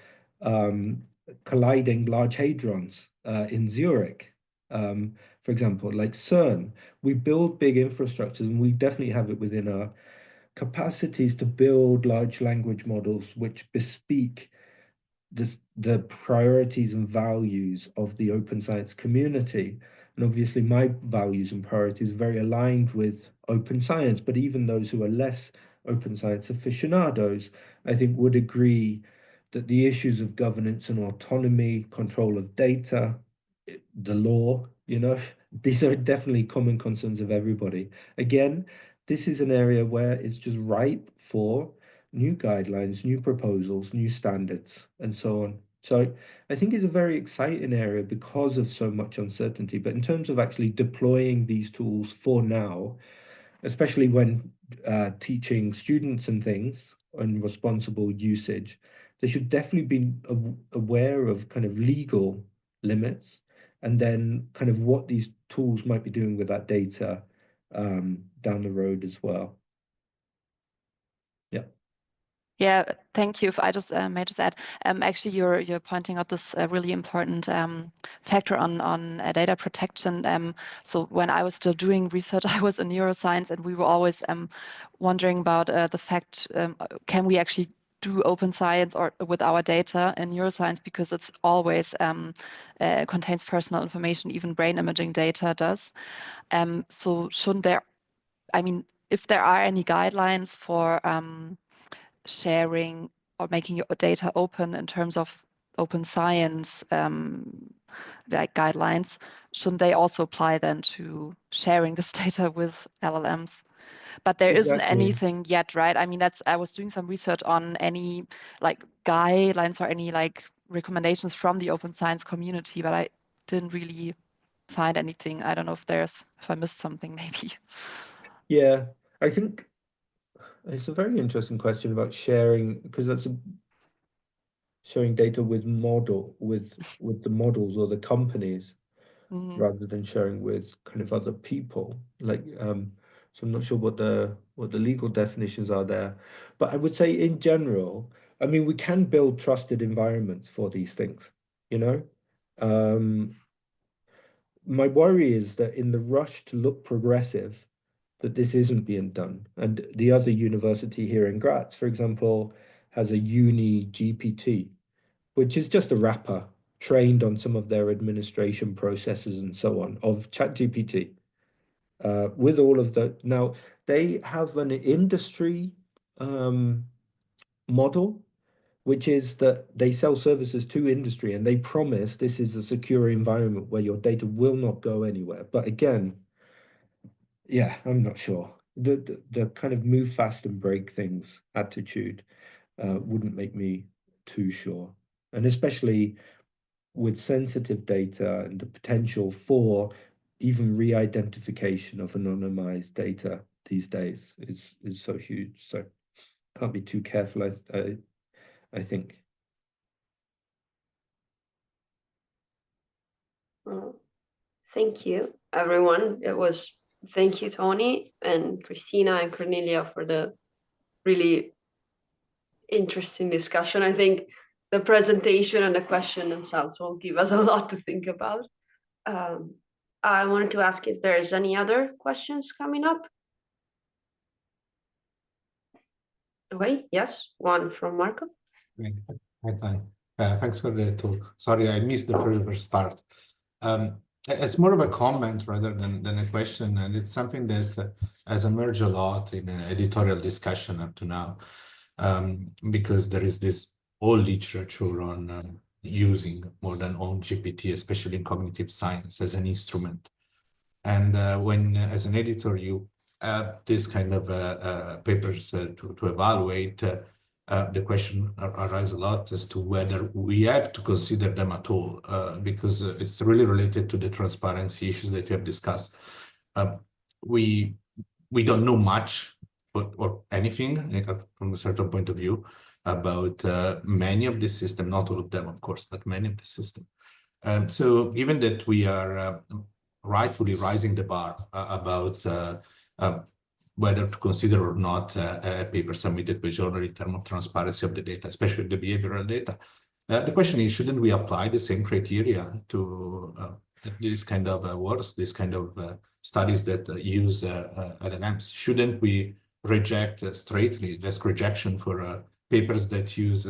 colliding large hadrons in Zurich, for example, like CERN. We build big infrastructures, and we definitely have it within our capacities to build large language models which bespeak the priorities and values of the open science community. And obviously my values and priorities are very aligned with open science, but even those who are less open science aficionados, I think, would agree that the issues of governance and autonomy, control of data, the law, these are definitely common concerns of everybody. Again, this is an area where it's just ripe for new guidelines, new proposals, new standards, and so on. So I think it's a very exciting area because of so much uncertainty. But in terms of actually deploying these tools for now, especially when teaching students and things on responsible usage, they should definitely be aware of kind of legal limits and then kind of what these tools might be doing with that data down the road as well. Yeah. Yeah, thank you. If I just may just add, actually, you're pointing out this really important factor on data protection. So when I was still doing research, I was in neuroscience, and we were always wondering about the fact, can we actually do open science or with our data in neuroscience, because it's always contains personal information, even brain imaging data does. So shouldn't there, I mean, if there are any guidelines for sharing or making your data open in terms of open science like guidelines, shouldn't they also apply then to sharing this data with LLMs? But there isn't anything yet, right? I mean, I was doing some research on any like guidelines or any like recommendations from the open science community, but I didn't really find anything. I don't know if I missed something maybe. Yeah, I think it's a very interesting question about sharing, because that's sharing data with the models or the companies, rather than sharing with kind of other people. Like, so I'm not sure what the legal definitions are there, but I would say in general, I mean, we can build trusted environments for these things, you know. My worry is that in the rush to look progressive, that this isn't being done. And the other university here in Graz, for example, has a uni GPT, which is just a wrapper trained on some of their administration processes and so on of ChatGPT. With all of the, now they have an industry model, which is that they sell services to industry and they promise this is a secure environment where your data will not go anywhere. But again, yeah, I'm not sure. The kind of move fast and break things attitude wouldn't make me too sure. And especially with sensitive data and the potential for even re-identification of anonymized data these days is so huge. So can't be too careful, I think. Well, thank you, everyone. Thank you, Tony and Christina and Cornelia, for the really interesting discussion. I think the presentation and the question themselves will give us a lot to think about. I wanted to ask if there is any other questions coming up. Okay, yes, one from Marco. Hi. Thanks for the talk. Sorry, I missed the first part. It's more of a comment rather than a question, and it's something that has emerged a lot in editorial discussion up to now, because there is this whole literature on using more than own GPT, especially in cognitive science, as an instrument. And when, as an editor, you have this kind of papers to evaluate, the question arises a lot as to whether we have to consider them at all, because it's really related to the transparency issues that you have discussed. We don't know much or anything from a certain point of view about many of the systems, not all of them, of course, but many of the systems. So given that we are rightfully raising the bar about whether to consider or not a paper submitted by journal in terms of transparency of the data, especially the behavioral data. The question is, shouldn't we apply the same criteria to this kind of works, this kind of studies that use LLMs? Shouldn't we reject straightly, risk rejection for papers that use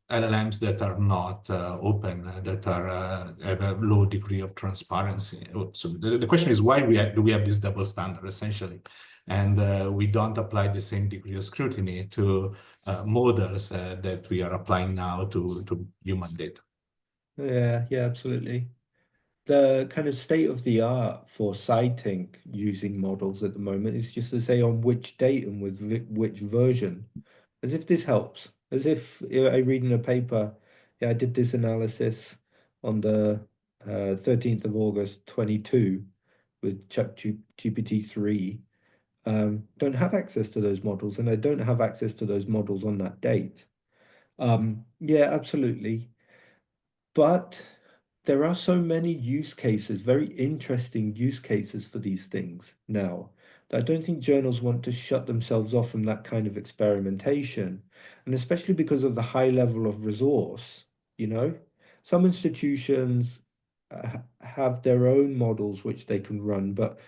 LLMs that are not open, that are have a low degree of transparency? So the question is, why do we have this double standard, essentially? And we don't apply the same degree of scrutiny to models that we are applying now to human data. Yeah, absolutely. The kind of state of the art for citing using models at the moment is just to say on which date and with which version, as if this helps. As if I read in a paper, yeah, I did this analysis on the 13th of August 22 with ChatGPT 3. Don't have access to those models, and I don't have access to those models on that date. Yeah, absolutely. But there are so many use cases, very interesting use cases for these things now, that I don't think journals want to shut themselves off from that kind of experimentation. And especially because of the high level of resource, you know, some institutions have their own models which they can run, but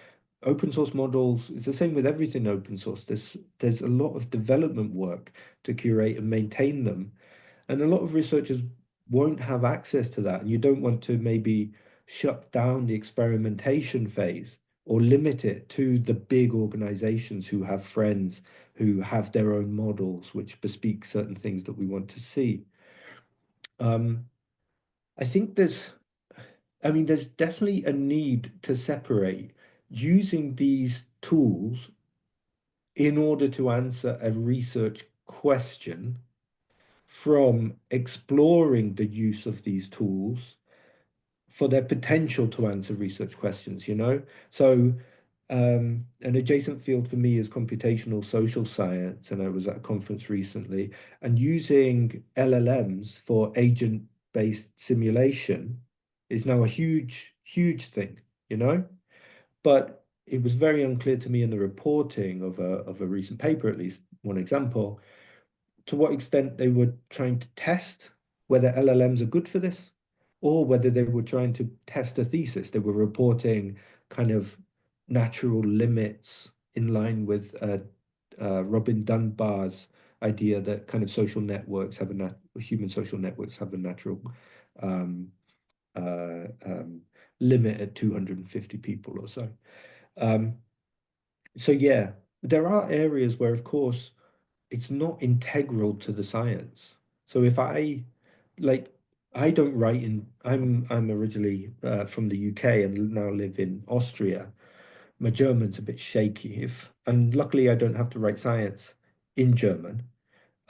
open source models, it's the same with everything open source. There's a lot of development work to curate and maintain them. And a lot of researchers won't have access to that. And you don't want to maybe shut down the experimentation phase or limit it to the big organizations who have friends who have their own models, which bespeak certain things that we want to see. I think there's definitely a need to separate using these tools in order to answer a research question from exploring the use of these tools for their potential to answer research questions, you know? So an adjacent field for me is computational social science, and I was at a conference recently, and using LLMs for agent-based simulation is now a huge, huge thing, you know? But it was very unclear to me in the reporting of a recent paper, at least one example, to what extent they were trying to test whether LLMs are good for this, or whether they were trying to test a thesis. They were reporting kind of natural limits in line with Robin Dunbar's idea that kind of social networks have human social networks have a natural limit at 250 people or so. So yeah, there are areas where, of course, it's not integral to the science. So if I don't write I'm originally from the UK and now live in Austria. My German's a bit shaky, and luckily I don't have to write science in German.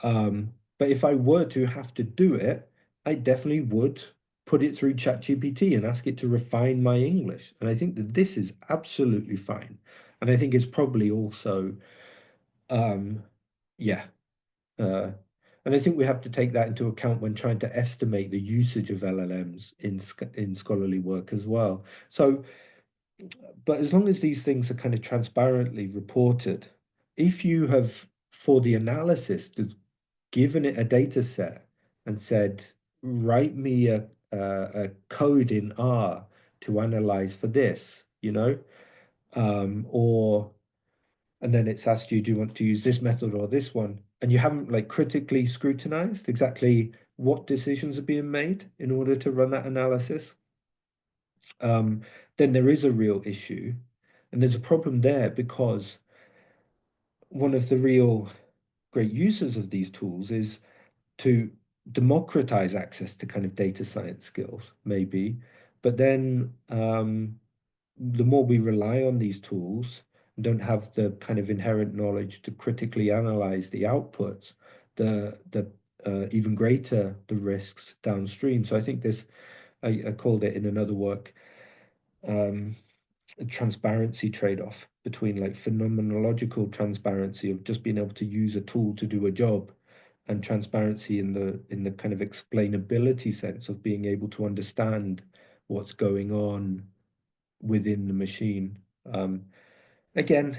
But if I were to have to do it, I definitely would put it through ChatGPT and ask it to refine my English. And I think that this is absolutely fine. And I think it's probably also, yeah. And I think we have to take that into account when trying to estimate the usage of LLMs in scholarly work as well. So, but as long as these things are kind of transparently reported, if you have, for the analysis, given it a data set and said, write me a code in R to analyze for this, you know, and then it's asked you, do you want to use this method or this one? And you haven't like critically scrutinized exactly what decisions are being made in order to run that analysis, then there is a real issue. And there's a problem there because one of the real great uses of these tools is to democratize access to kind of data science skills, maybe. But then the more we rely on these tools, don't have the kind of inherent knowledge to critically analyze the outputs, the even greater the risks downstream. So I think this, I called it in another work, a transparency trade-off between like phenomenological transparency of just being able to use a tool to do a job, and transparency in the kind of explainability sense of being able to understand what's going on within the machine. Again,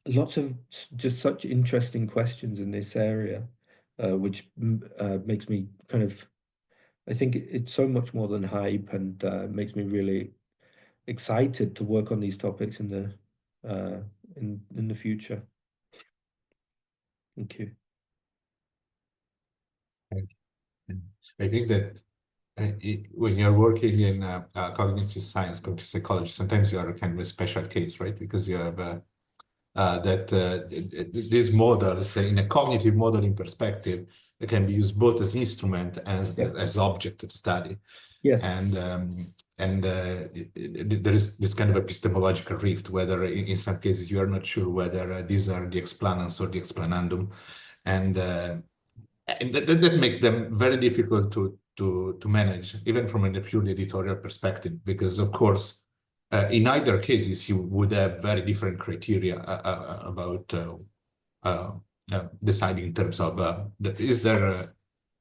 lots of just such interesting questions in this area, which makes me kind of, I think it's so much more than hype, and makes me really excited to work on these topics in the future. Thank you. I think that when you're working in cognitive science, cognitive psychology, sometimes you are kind of a special case, right? Because you have these models in a cognitive modeling perspective, they can be used both as instrument as object of study. Yes. And there is this kind of epistemological rift, whether in some cases you are not sure whether these are the explanans or the explanandum, and that makes them very difficult to manage, even from a purely editorial perspective, because of course, in either cases, you would have very different criteria about deciding in terms of is there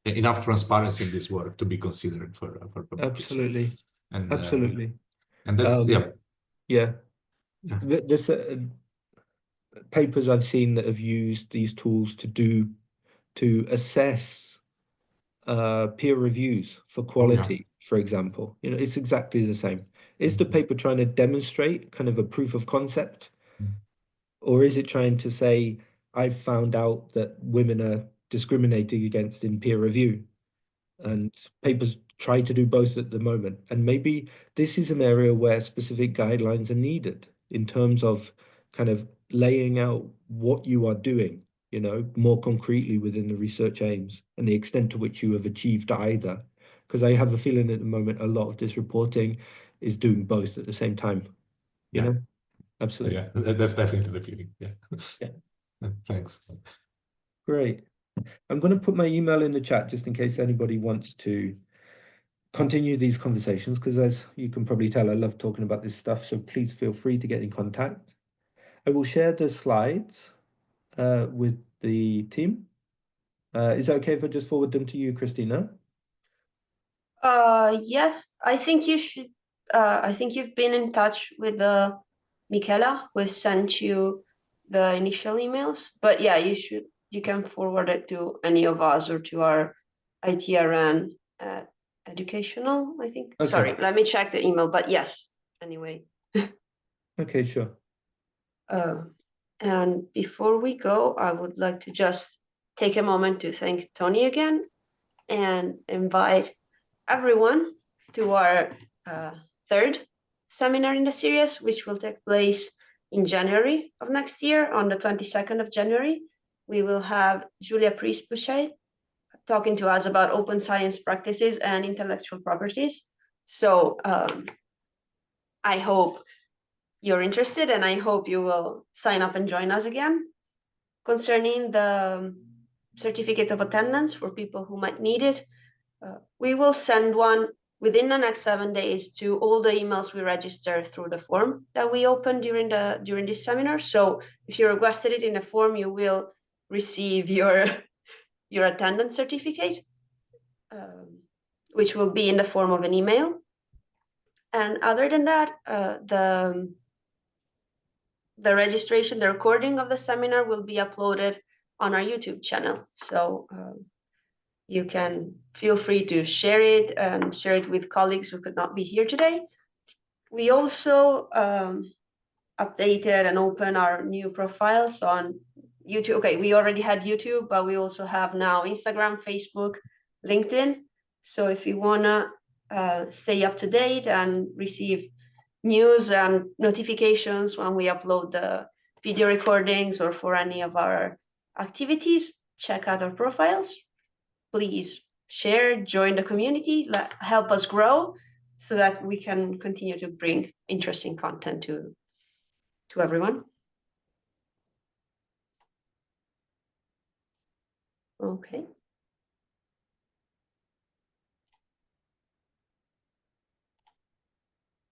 enough transparency in this work to be considered for publication. Absolutely. And Absolutely. and that's yeah. There's papers I've seen that have used these tools to assess peer reviews for quality, for example. You know, it's exactly the same. Is the paper trying to demonstrate kind of a proof of concept? Or is it trying to say, I've found out that women are discriminated against in peer review? And papers try to do both at the moment. And maybe this is an area where specific guidelines are needed in terms of kind of laying out what you are doing, you know, more concretely within the research aims and the extent to which you have achieved either. Because I have a feeling at the moment a lot of this reporting is doing both at the same time, you know? Absolutely. Yeah, that's definitely the feeling. Yeah. Yeah. Thanks. Great. I'm going to put my email in the chat just in case anybody wants to continue these conversations, because as you can probably tell, I love talking about this stuff. So please feel free to get in contact. I will share the slides with the team. Is it okay if I just forward them to you, Christina? Yes, I think you should. I think you've been in touch with Michela, who sent you the initial emails. But yeah, you can forward it to any of us or to our ITRN educational, I think. Okay. Sorry, let me check the email. But yes, anyway. Okay, sure. And before we go, I would like to just take a moment to thank Tony again and invite everyone to our third seminar in the series, which will take place in January of next year. On the 22nd of January, we will have Julia Priest-Boucher talking to us about open science practices and intellectual properties. So I hope you're interested, and I hope you will sign up and join us again. Concerning the certificate of attendance for people who might need it, we will send one within the next 7 days to all the emails we register through the form that we opened during this seminar. So if you requested it in a form, you will receive your attendance certificate, which will be in the form of an email. And other than that, the registration, the recording of the seminar will be uploaded on our YouTube channel. So you can feel free to share it and share it with colleagues who could not be here today. We also updated and opened our new profiles on YouTube. Okay, we already had YouTube, but we also have now Instagram, Facebook, LinkedIn. So if you wanna stay up to date and receive news and notifications when we upload the video recordings or for any of our activities, check out our profiles. Please share, join the community, help us grow so that we can continue to bring interesting content to everyone. Okay.